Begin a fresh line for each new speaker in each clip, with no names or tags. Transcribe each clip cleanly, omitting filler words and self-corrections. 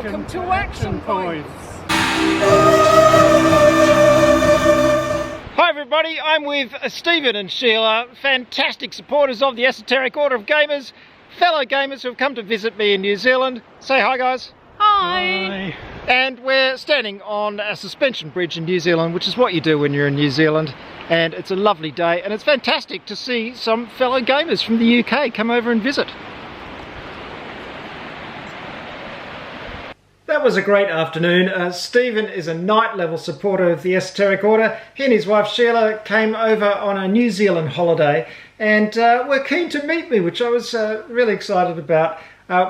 Welcome to Action Points.
Hi everybody, I'm with Stephen and Sheila, fantastic supporters of the Esoteric Order of Gamers, fellow gamers who have come to visit me in New Zealand. Say hi guys.
Hi.
And we're standing on a suspension bridge in New Zealand, which is what you do when you're in New Zealand. And it's a lovely day, and it's fantastic to see some fellow gamers from the UK come over and visit. That was a great afternoon. Stephen is a night level supporter of the Esoteric Order. He and his wife Sheila came over on a New Zealand holiday and were keen to meet me, which I was really excited about.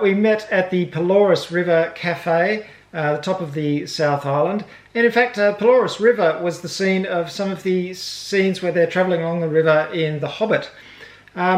We met at the Pelorus River Cafe, the top of the South Island. And in fact, Pelorus River was the scene of some of the scenes where they're travelling along the river in The Hobbit.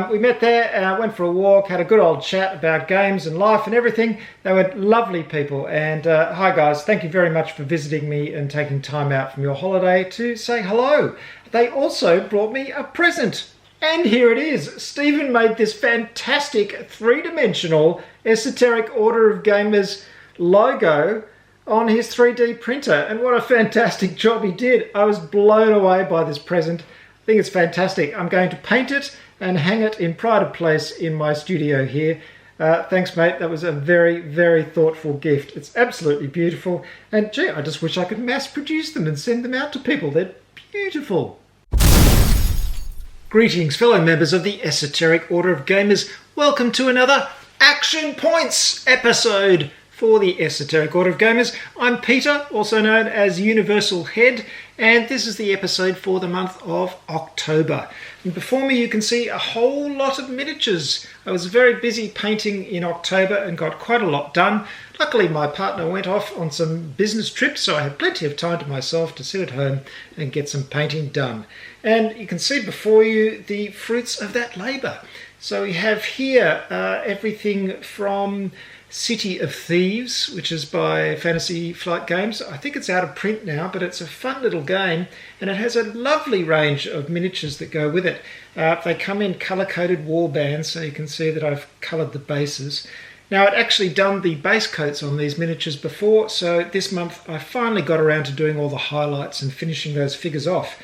We met there, went for a walk, had a good old chat about games and life and everything. They were lovely people. And hi guys, thank you very much for visiting me and taking time out from your holiday to say hello. They also brought me a present. And here it is. Stephen made this fantastic three-dimensional Esoteric Order of Gamers logo on his 3D printer. And what a fantastic job he did. I was blown away by this present. I think it's fantastic. I'm going to paint it and hang it in pride of place in my studio here. Thanks mate, that was a very, very thoughtful gift. It's absolutely beautiful, and gee, I just wish I could mass produce them and send them out to people. They're beautiful. Greetings fellow members of the Esoteric Order of Gamers. Welcome to another Action Points episode for the Esoteric Order of Gamers. I'm Peter, also known as Universal Head, and this is the episode for the month of October. And before me you can see a whole lot of miniatures. I was very busy painting in October and got quite a lot done. Luckily my partner went off on some business trips, so I had plenty of time to myself to sit at home and get some painting done. And you can see before you the fruits of that labour. So we have here everything from City of Thieves, which is by Fantasy Flight Games. I think it's out of print now, but it's a fun little game, and it has a lovely range of miniatures that go with it. They come in colour-coded wall bands, so you can see that I've coloured the bases. Now, I'd actually done the base coats on these miniatures before, so this month I finally got around to doing all the highlights and finishing those figures off.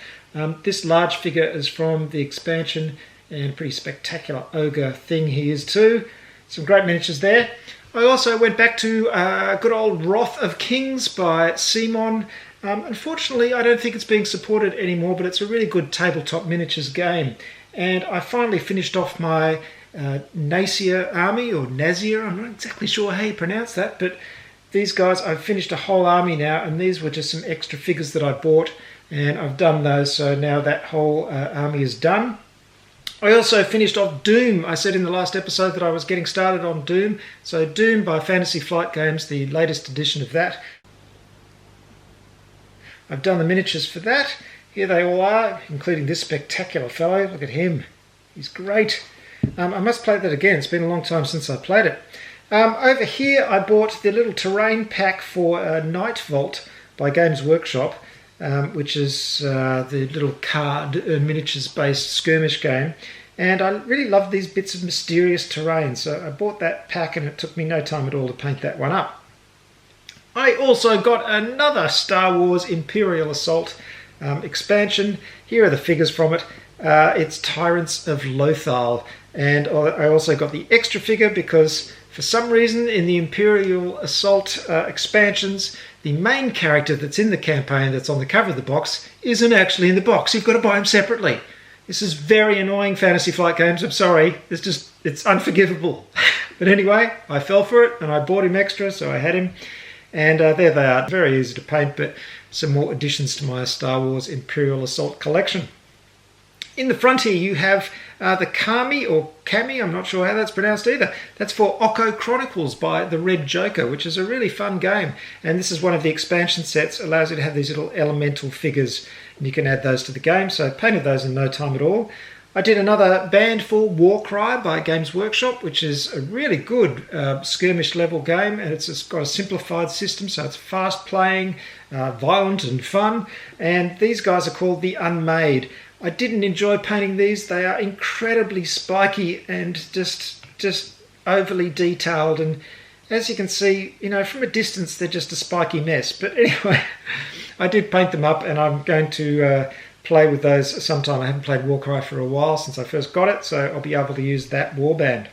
This large figure is from the expansion, and pretty spectacular ogre thing he is too. Some great miniatures there. I also went back to good old Wrath of Kings by Simon. Unfortunately, I don't think it's being supported anymore, but it's a really good tabletop miniatures game. And I finally finished off my Nazir army, or Nazir, I'm not exactly sure how you pronounce that, but these guys, I've finished a whole army now, and these were just some extra figures that I bought, and I've done those, so now that whole army is done. I also finished off Doom. I said in the last episode that I was getting started on Doom. So Doom by Fantasy Flight Games, the latest edition of that. I've done the miniatures for that. Here they all are, including this spectacular fellow. Look at him. He's great. I must play that again. It's been a long time since I played it. Over here I bought the little terrain pack for Night Vault by Games Workshop. Which is the little card miniatures based skirmish game, and I really love these bits of mysterious terrain, so I bought that pack and it took me no time at all to paint that one up. I also got another Star Wars Imperial Assault expansion. Here are the figures from it. It's Tyrants of Lothal, and I also got the extra figure because for some reason in the Imperial Assault expansions, the main character that's in the campaign that's on the cover of the box isn't actually in the box. You've got to buy him separately. This is very annoying, Fantasy Flight Games. I'm sorry. It's unforgivable. But anyway, I fell for it and I bought him extra, so I had him. And there they are. Very easy to paint, but some more additions to my Star Wars Imperial Assault collection. In the front here you have the Kami, or Kami, I'm not sure how that's pronounced either. That's for Oko Chronicles by the Red Joker, which is a really fun game. And this is one of the expansion sets, allows you to have these little elemental figures, and you can add those to the game. So I painted those in no time at all. I did another band for Warcry by Games Workshop, which is a really good skirmish level game, and it's just got a simplified system, so it's fast playing, violent and fun. And these guys are called the Unmade. I didn't enjoy painting these. They are incredibly spiky and just overly detailed, and As you can see, from a distance they're just a spiky mess. But anyway, I did paint them up, and I'm going to play with those sometime. I haven't played Warcry for a while since I first got it, so I'll be able to use that warband.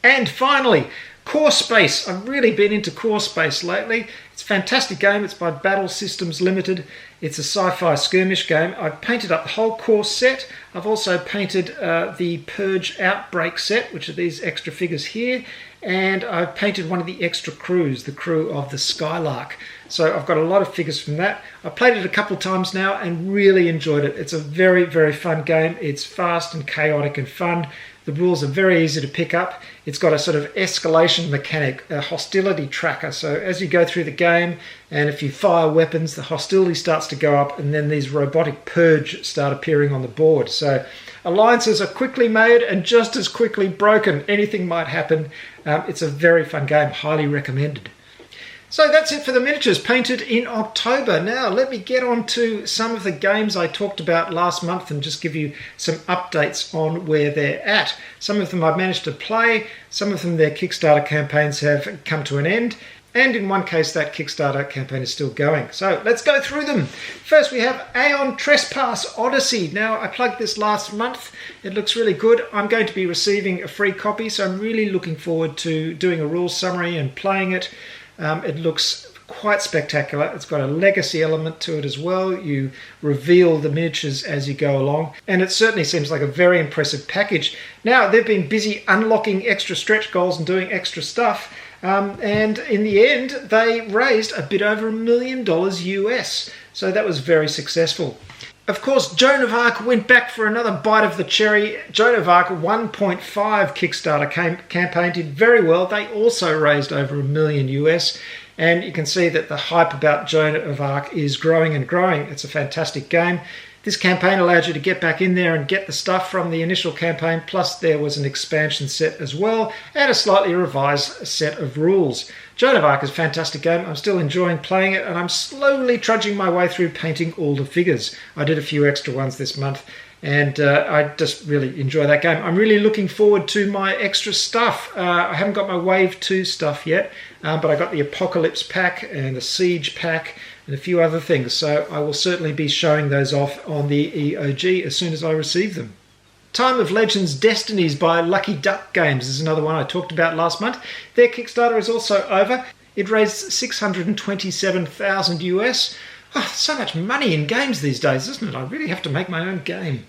And finally, Core Space. I've really been into Core Space lately. It's a fantastic game. It's by Battle Systems Limited. It's a sci-fi skirmish game. I've painted up the whole core set. I've also painted the Purge Outbreak set, which are these extra figures here. And I've painted one of the extra crews, the crew of the Skylark. So I've got a lot of figures from that. I've played it a couple of times now and really enjoyed it. It's a very, very fun game. It's fast and chaotic and fun. The rules are very easy to pick up. It's got a sort of escalation mechanic, a hostility tracker. So as you go through the game, and if you fire weapons, the hostility starts to go up, and then these robotic purge start appearing on the board. So alliances are quickly made and just as quickly broken. Anything might happen. It's a very fun game, highly recommended. So that's it for the miniatures painted in October. Now let me get on to some of the games I talked about last month and just give you some updates on where they're at. Some of them I've managed to play, some of them their Kickstarter campaigns have come to an end, and in one case that Kickstarter campaign is still going. So let's go through them. First we have Aeon Trespass Odyssey. Now I plugged this last month. It looks really good. I'm going to be receiving a free copy, so I'm really looking forward to doing a rules summary and playing it. It looks quite spectacular. It's got a legacy element to it as well. You reveal the miniatures as you go along, and it certainly seems like a very impressive package. Now, they've been busy unlocking extra stretch goals and doing extra stuff, and in the end, they raised a bit over $1 million US, so that was very successful. Of course, Joan of Arc went back for another bite of the cherry. Joan of Arc 1.5 Kickstarter campaign did very well. They also raised over $1 million US. And you can see that the hype about Joan of Arc is growing and growing. It's a fantastic game. This campaign allowed you to get back in there and get the stuff from the initial campaign, plus there was an expansion set as well, and a slightly revised set of rules. Joan of Arc is a fantastic game. I'm still enjoying playing it, and I'm slowly trudging my way through painting all the figures. I did a few extra ones this month, and I just really enjoy that game. I'm really looking forward to my extra stuff. I haven't got my Wave 2 stuff yet, but I got the Apocalypse pack and the Siege pack and a few other things, so I will certainly be showing those off on the EOG as soon as I receive them. Time of Legends Destinies by Lucky Duck Games is another one I talked about last month. Their Kickstarter is also over. It raised $627,000 US. Oh, so much money in games these days, isn't it? I really have to make my own game.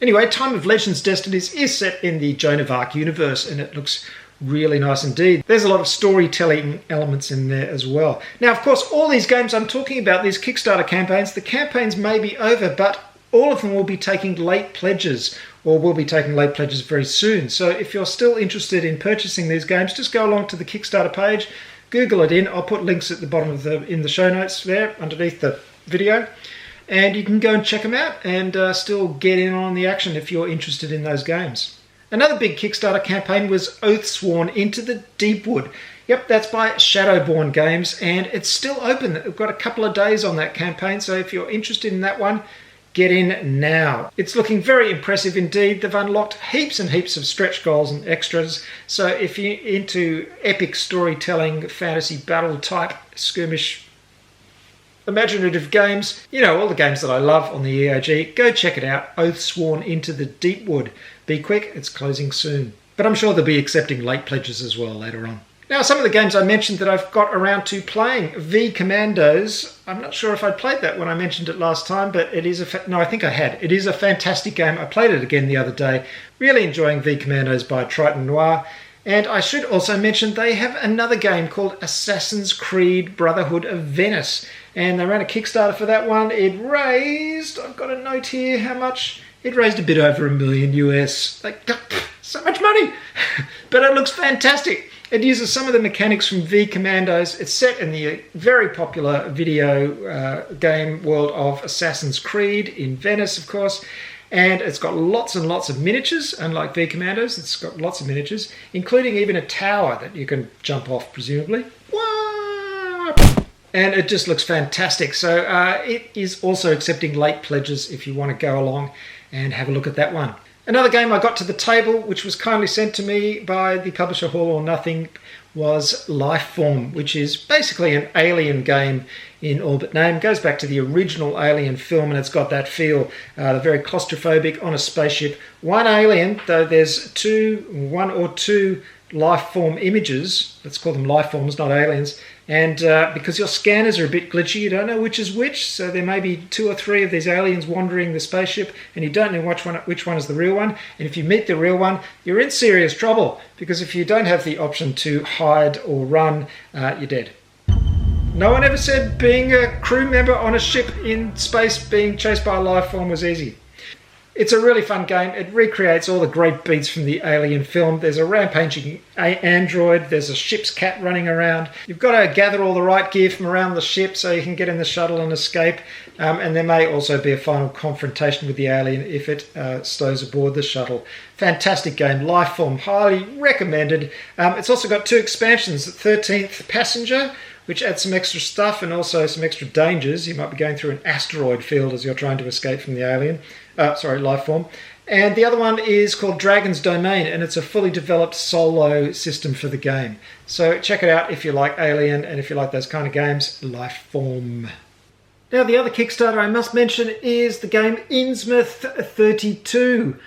Anyway, Time of Legends Destinies is set in the Joan of Arc universe, and it looks really nice indeed. There's a lot of storytelling elements in there as well. Now, of course, all these games I'm talking about, these Kickstarter campaigns, the campaigns may be over, but all of them will be taking late pledges, or will be taking late pledges very soon. So if you're still interested in purchasing these games, just go along to the Kickstarter page, Google it in. I'll put links at the bottom of in the show notes there underneath the video, and you can go and check them out and still get in on the action if you're interested in those games. Another big Kickstarter campaign was Oathsworn Into the Deepwood. Yep, that's by Shadowborn Games, and it's still open. We've got a couple of days on that campaign, so if you're interested in that one, get in now. It's looking very impressive indeed. They've unlocked heaps and heaps of stretch goals and extras, so if you're into epic storytelling, fantasy battle type skirmish imaginative games, you know, all the games that I love on the EOG, go check it out. Oathsworn Into the Deepwood. Be quick, it's closing soon. But I'm sure they'll be accepting late pledges as well later on. Now, some of the games I mentioned that I've got around to playing. V-Commandos. I'm not sure if I played that when I mentioned it last time, but it is no, I think I had. It is a fantastic game. I played it again the other day. Really enjoying V-Commandos by Triton Noir. And I should also mention they have another game called Assassin's Creed Brotherhood of Venice. And they ran a Kickstarter for that one. It raised, I've got a note here, how much? It raised a bit over $1 million US. Like, so much money! But it looks fantastic. It uses some of the mechanics from V-Commandos. It's set in the very popular video game world of Assassin's Creed in Venice, of course. And it's got lots and lots of miniatures, unlike V-Commandos. It's got lots of miniatures, including even a tower that you can jump off, presumably. And it just looks fantastic. So it is also accepting late pledges if you want to go along and have a look at that one. Another game I got to the table, which was kindly sent to me by the publisher All or Nothing, was Lifeform, which is basically an Alien game in all but name. It goes back to the original Alien film, and it's got that feel. They're very claustrophobic on a spaceship. One alien, though there's one or two Lifeform images, let's call them Lifeforms, not aliens, and because your scanners are a bit glitchy, you don't know which is which, so there may be 2 or 3 of these aliens wandering the spaceship, and you don't know which one is the real one. And if you meet the real one, you're in serious trouble, because if you don't have the option to hide or run, you're dead. No one ever said being a crew member on a ship in space being chased by a Lifeform was easy. It's a really fun game. It recreates all the great beats from the Alien film. There's a rampaging android. There's a ship's cat running around. You've got to gather all the right gear from around the ship so you can get in the shuttle and escape. And there may also be a final confrontation with the alien if it stows aboard the shuttle. Fantastic game. Lifeform. Highly recommended. It's also got 2 expansions. 13th Passenger, which adds some extra stuff and also some extra dangers. You might be going through an asteroid field as you're trying to escape from the alien. Lifeform. And the other one is called Dragon's Domain, and it's a fully developed solo system for the game. So check it out if you like Alien and if you like those kind of games. Lifeform. Now the other Kickstarter I must mention is the game Innsmouth 32.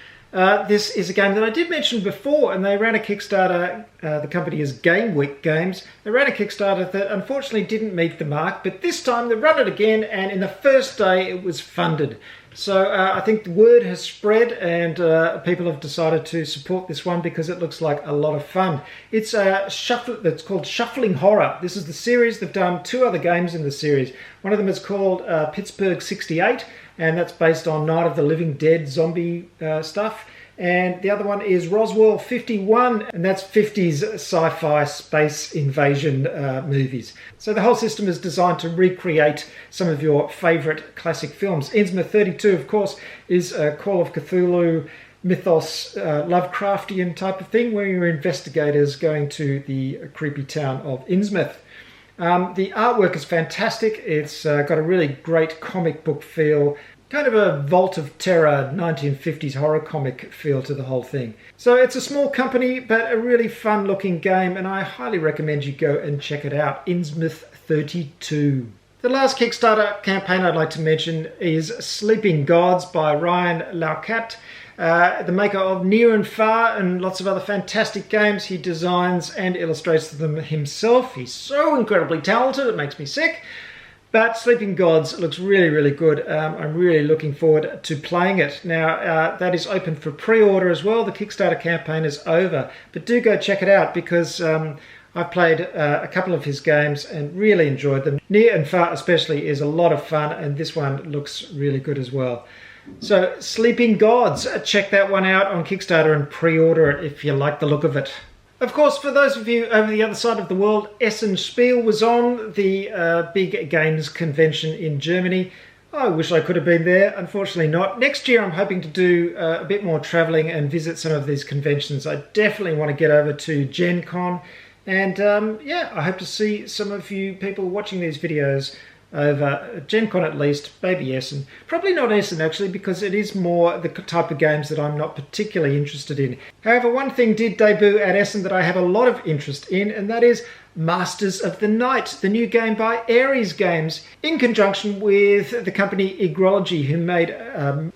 This is a game that I did mention before, and they ran a Kickstarter. The company is Game Week Games. They ran a Kickstarter that unfortunately didn't meet the mark, but this time they run it again, and in the first day it was funded. So I think the word has spread, and people have decided to support this one because it looks like a lot of fun. It's it's called Shuffling Horror. This is the series. They've done 2 other games in the series. One of them is called Pittsburgh 68, and that's based on Night of the Living Dead zombie stuff. And the other one is Roswell 51, and that's 50s sci-fi space invasion movies. So the whole system is designed to recreate some of your favourite classic films. Innsmouth 32, of course, is a Call of Cthulhu mythos, Lovecraftian type of thing, where you're investigators going to the creepy town of Innsmouth. The artwork is fantastic. It's got a really great comic book feel. Kind of a Vault of Terror 1950s horror comic feel to the whole thing. So it's a small company, but a really fun looking game, and I highly recommend you go and check it out. Innsmouth 32. The last Kickstarter campaign I'd like to mention is Sleeping Gods by Ryan Laukat, the maker of Near and Far and lots of other fantastic games. He designs and illustrates them himself. He's so incredibly talented, it makes me sick. But Sleeping Gods looks really, really good. I'm really looking forward to playing it. Now, that is open for pre-order as well. The Kickstarter campaign is over. But do go check it out because I've played a couple of his games and really enjoyed them. Near and Far especially is a lot of fun, and this one looks really good as well. So, Sleeping Gods, check that one out on Kickstarter and pre-order it if you like the look of it. Of course, for those of you over the other side of the world, Essen Spiel was on, the big games convention in Germany. I wish I could have been there, unfortunately not. Next year I'm hoping to do a bit more travelling and visit some of these conventions. I definitely want to get over to Gen Con, and I hope to see some of you people watching these videos over Gen Con at least, maybe Essen. Probably not Essen actually, because it is more the type of games that I'm not particularly interested in. However, one thing did debut at Essen that I have a lot of interest in, and that is Masters of the Night, the new game by Ares Games, in conjunction with the company Igrology, who made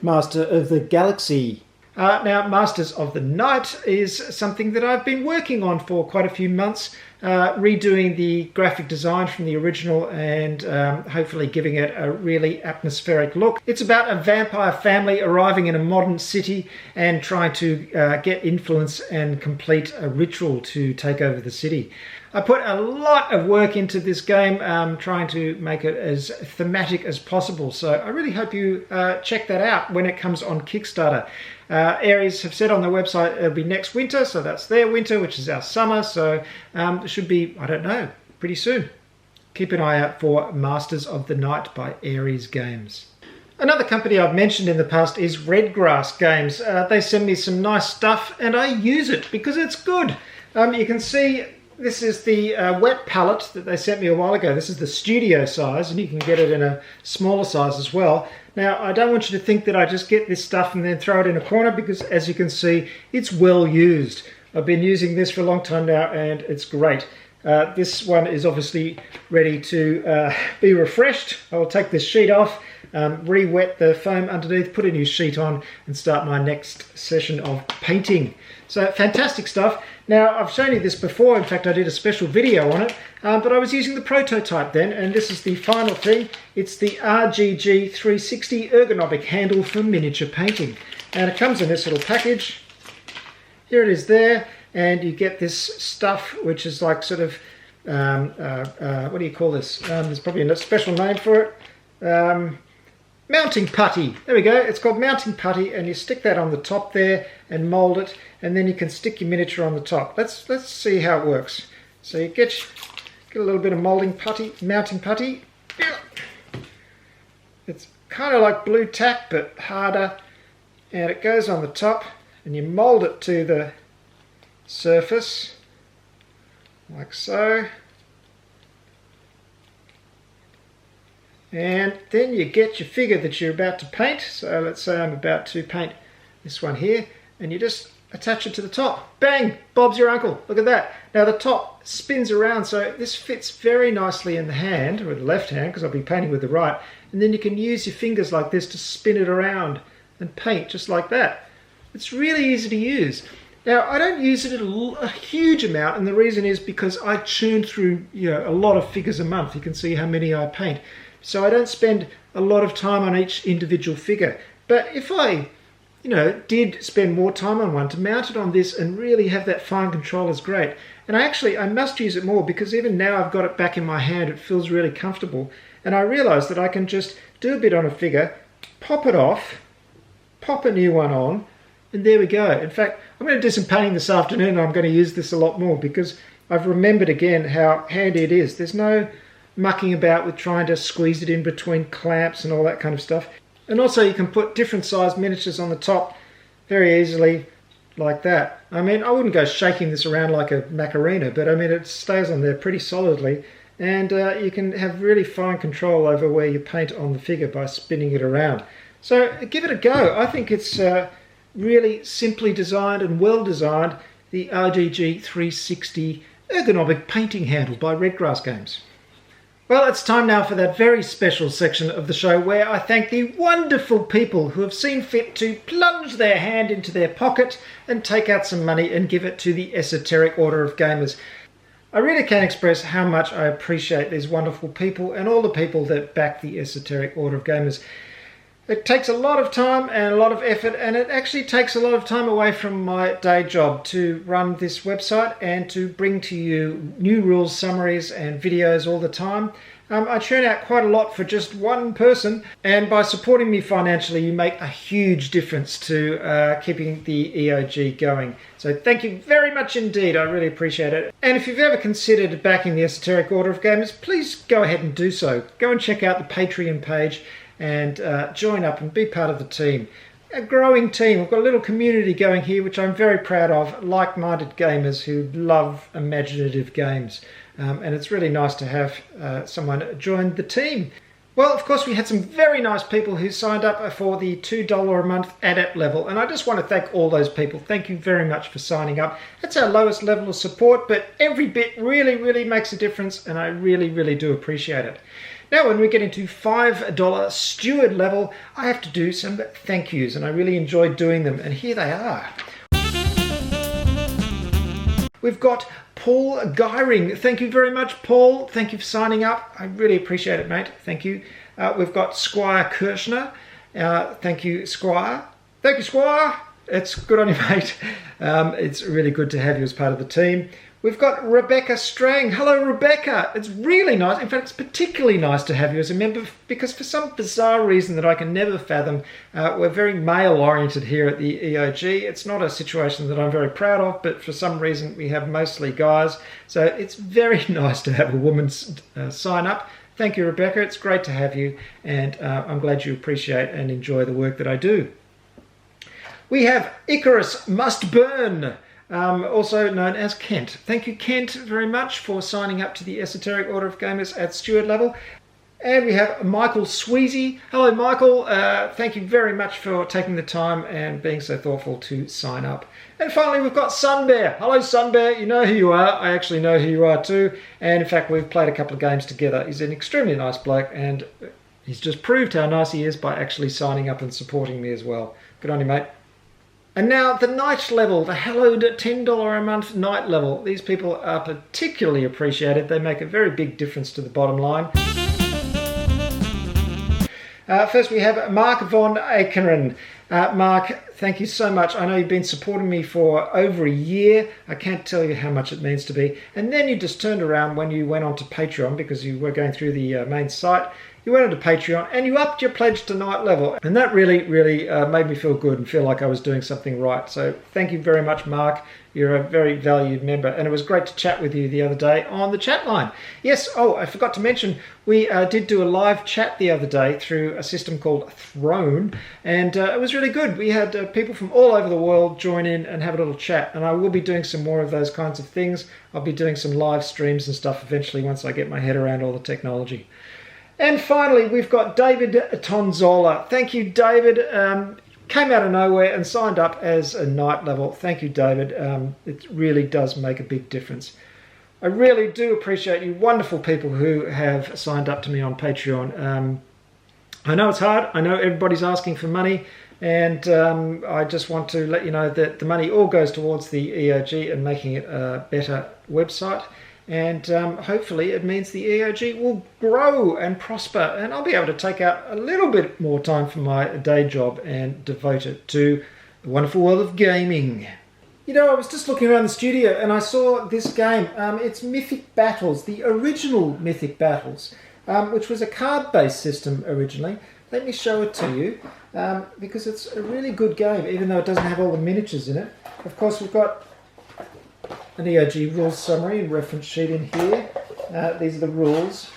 Master of the Galaxy. Now, Masters of the Night is something that I've been working on for quite a few months, redoing the graphic design from the original and hopefully giving it a really atmospheric look. It's about a vampire family arriving in a modern city and trying to get influence and complete a ritual to take over the city. I put a lot of work into this game, trying to make it as thematic as possible, so I really hope you check that out when it comes on Kickstarter. Ares have said on their website it'll be next winter, so that's their winter, which is our summer, so it should be, I don't know, pretty soon. Keep an eye out for Masters of the Night by Ares Games. Another company I've mentioned in the past is Redgrass Games. They send me some nice stuff and I use it because it's good. You can see this is the wet palette that they sent me a while ago. This is the studio size, and you can get it in a smaller size as well. Now, I don't want you to think that I just get this stuff and then throw it in a corner, because as you can see, it's well used. I've been using this for a long time now, and it's great. This one is obviously ready to be refreshed. I'll take this sheet off, re-wet the foam underneath, put a new sheet on, and start my next session of painting. So fantastic stuff. Now, I've shown you this before. In fact, I did a special video on it, but I was using the prototype then, and this is the final thing. It's the RGG 360 ergonomic handle for miniature painting. And it comes in this little package. Here it is there, and you get this stuff which is like sort of, what do you call this? There's probably a special name for it. Mounting putty. There we go. It's called mounting putty, and you stick that on the top there and mold it, and then you can stick your miniature on the top. Let's see how it works. So you get a little bit of mounting putty. It's kind of like blue tack but harder, and it goes on the top, and you mold it to the surface like so. And then you get your figure that you're about to paint. So let's say I'm about to paint this one here, and you just attach it to the top. Bang! Bob's your uncle. Look at that. Now the top spins around, so this fits very nicely in the hand, or the left hand, because I'll be painting with the right. And then you can use your fingers like this to spin it around and paint just like that. It's really easy to use. Now, I don't use it a huge amount, and the reason is because I churn through a lot of figures a month. You can see how many I paint. So I don't spend a lot of time on each individual figure. But if I, did spend more time on one, to mount it on this and really have that fine control is great. And I must use it more, because even now I've got it back in my hand, it feels really comfortable. And I realise that I can just do a bit on a figure, pop it off, pop a new one on, and there we go. In fact, I'm going to do some painting this afternoon, and I'm going to use this a lot more, because I've remembered again how handy it is. There's no mucking about with trying to squeeze it in between clamps and all that kind of stuff. And also you can put different sized miniatures on the top very easily like that. I mean, I wouldn't go shaking this around like a Macarena, but I mean, it stays on there pretty solidly, and you can have really fine control over where you paint on the figure by spinning it around. So give it a go. I think it's really simply designed and well designed, the RGG 360 ergonomic painting handle by Redgrass Games. Well, it's time now for that very special section of the show where I thank the wonderful people who have seen fit to plunge their hand into their pocket and take out some money and give it to the Esoteric Order of Gamers. I really can't express how much I appreciate these wonderful people and all the people that back the Esoteric Order of Gamers. It takes a lot of time and a lot of effort, and it actually takes a lot of time away from my day job to run this website and to bring to you new rules, summaries and videos all the time. I churn out quite a lot for just one person, and by supporting me financially you make a huge difference to keeping the EOG going. So thank you very much indeed, I really appreciate it. And if you've ever considered backing the Esoteric Order of Gamers, please go ahead and do so. Go and check out the Patreon page and join up and be part of the team. A growing team. We've got a little community going here, which I'm very proud of, like-minded gamers who love imaginative games. And it's really nice to have someone join the team. Well, of course, we had some very nice people who signed up for the $2 a month adept level, and I just want to thank all those people. Thank you very much for signing up. That's our lowest level of support, but every bit really, really makes a difference, and I really, really do appreciate it. Now, when we get into $5 steward level, I have to do some thank yous, and I really enjoy doing them, and here they are. We've got Paul Geiring. Thank you very much, Paul. Thank you for signing up. I really appreciate it, mate. Thank you. We've got Squire Kirshner. Thank you, Squire. Thank you, Squire. It's good on you, mate. It's really good to have you as part of the team. We've got Rebecca Strang. Hello, Rebecca. It's really nice. In fact, it's particularly nice to have you as a member, because for some bizarre reason that I can never fathom, we're very male-oriented here at the EOG. It's not a situation that I'm very proud of, but for some reason we have mostly guys. So it's very nice to have a woman sign up. Thank you, Rebecca. It's great to have you, and I'm glad you appreciate and enjoy the work that I do. We have Icarus Must Burn. Also known as Kent. Thank you, Kent, very much for signing up to the Esoteric Order of Gamers at steward level. And we have Michael Sweezy. Hello, Michael. Thank you very much for taking the time and being so thoughtful to sign up. And finally, we've got Sunbear. Hello, Sunbear. You know who you are. I actually know who you are too. And in fact, we've played a couple of games together. He's an extremely nice bloke, and he's just proved how nice he is by actually signing up and supporting me as well. Good on you, mate. And now the night level, the hallowed $10 a month night level. These people are particularly appreciated. They make a very big difference to the bottom line. First we have Mark von Akeren. Mark, thank you so much. I know you've been supporting me for over a year. I can't tell you how much it means to me. And then you just turned around when you went on to Patreon, because you were going through the main site. You went onto Patreon and you upped your pledge to night level. And that really made me feel good and feel like I was doing something right. So thank you very much, Mark. You're a very valued member. And it was great to chat with you the other day on the chat line. Yes, I forgot to mention, we did do a live chat the other day through a system called Throne. And it was really good. We had people from all over the world join in and have a little chat. And I will be doing some more of those kinds of things. I'll be doing some live streams and stuff eventually once I get my head around all the technology. And finally, we've got David Tonzola. Thank you, David. Came out of nowhere and signed up as a night level. Thank you, David. It really does make a big difference. I really do appreciate you wonderful people who have signed up to me on Patreon. I know it's hard. I know everybody's asking for money. And I just want to let you know that the money all goes towards the EOG and making it a better website. And hopefully it means the EOG will grow and prosper, and I'll be able to take out a little bit more time from my day job and devote it to the wonderful world of gaming. You know, I was just looking around the studio and I saw this game. It's Mythic Battles, the original Mythic Battles, which was a card-based system originally. Let me show it to you, because it's a really good game, even though it doesn't have all the miniatures in it. Of course, we've got an EOG rules summary and reference sheet in here. These are the rules.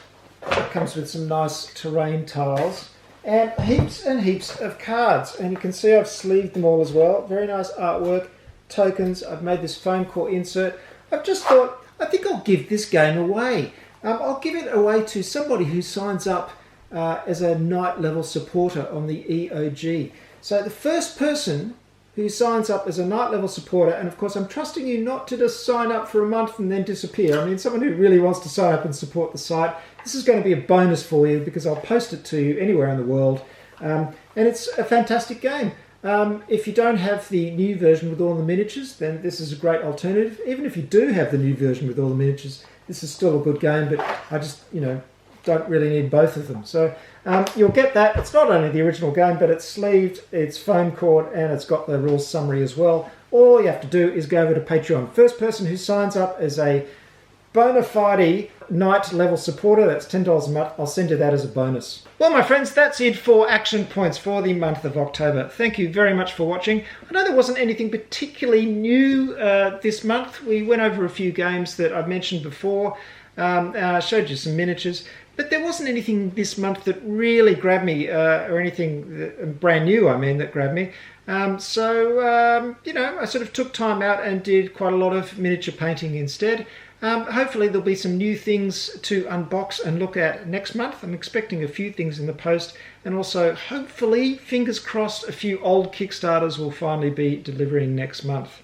It comes with some nice terrain tiles and heaps of cards. And you can see I've sleeved them all as well. Very nice artwork, tokens. I've made this foam core insert. I've just thought, I think I'll give this game away. I'll give it away to somebody who signs up as a night level supporter on the EOG. So the first person who signs up as a night level supporter, and of course I'm trusting you not to just sign up for a month and then disappear. I mean, someone who really wants to sign up and support the site, this is going to be a bonus for you because I'll post it to you anywhere in the world. And it's a fantastic game. If you don't have the new version with all the miniatures, then this is a great alternative. Even if you do have the new version with all the miniatures, this is still a good game, but I just, don't really need both of them. So you'll get that. It's not only the original game, but it's sleeved, it's foam cored, and it's got the rules summary as well. All you have to do is go over to Patreon. First person who signs up as a bona fide night level supporter, that's $10 a month, I'll send you that as a bonus. Well, my friends, that's it for Action Points for the month of October. Thank you very much for watching. I know there wasn't anything particularly new this month. We went over a few games that I've mentioned before. I showed you some miniatures. But there wasn't anything this month that really grabbed me, or anything brand new, that grabbed me. I sort of took time out and did quite a lot of miniature painting instead. Hopefully there'll be some new things to unbox and look at next month. I'm expecting a few things in the post, and also hopefully, fingers crossed, a few old Kickstarters will finally be delivering next month.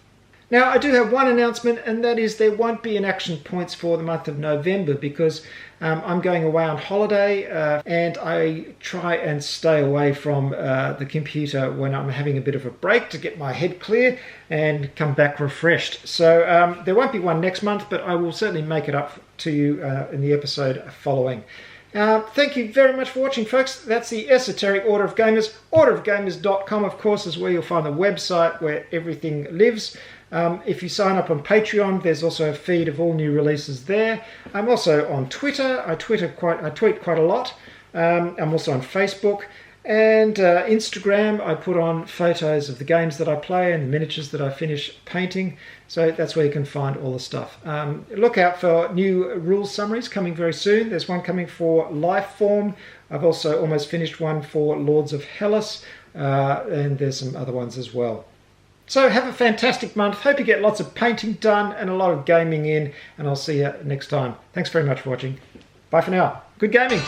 Now, I do have one announcement, and that is there won't be an Action Points for the month of November because I'm going away on holiday, and I try and stay away from the computer when I'm having a bit of a break to get my head clear and come back refreshed. So there won't be one next month, but I will certainly make it up to you in the episode following. Thank you very much for watching, folks. That's the Esoteric Order of Gamers. Orderofgamers.com, of course, is where you'll find the website where everything lives. If you sign up on Patreon, there's also a feed of all new releases there. I'm also on Twitter. I tweet quite a lot. I'm also on Facebook and Instagram. I put on photos of the games that I play and the miniatures that I finish painting. So that's where you can find all the stuff. Look out for new rules summaries coming very soon. There's one coming for Lifeform. I've also almost finished one for Lords of Hellas, and there's some other ones as well. So have a fantastic month. Hope you get lots of painting done and a lot of gaming in, and I'll see you next time. Thanks very much for watching. Bye for now. Good gaming.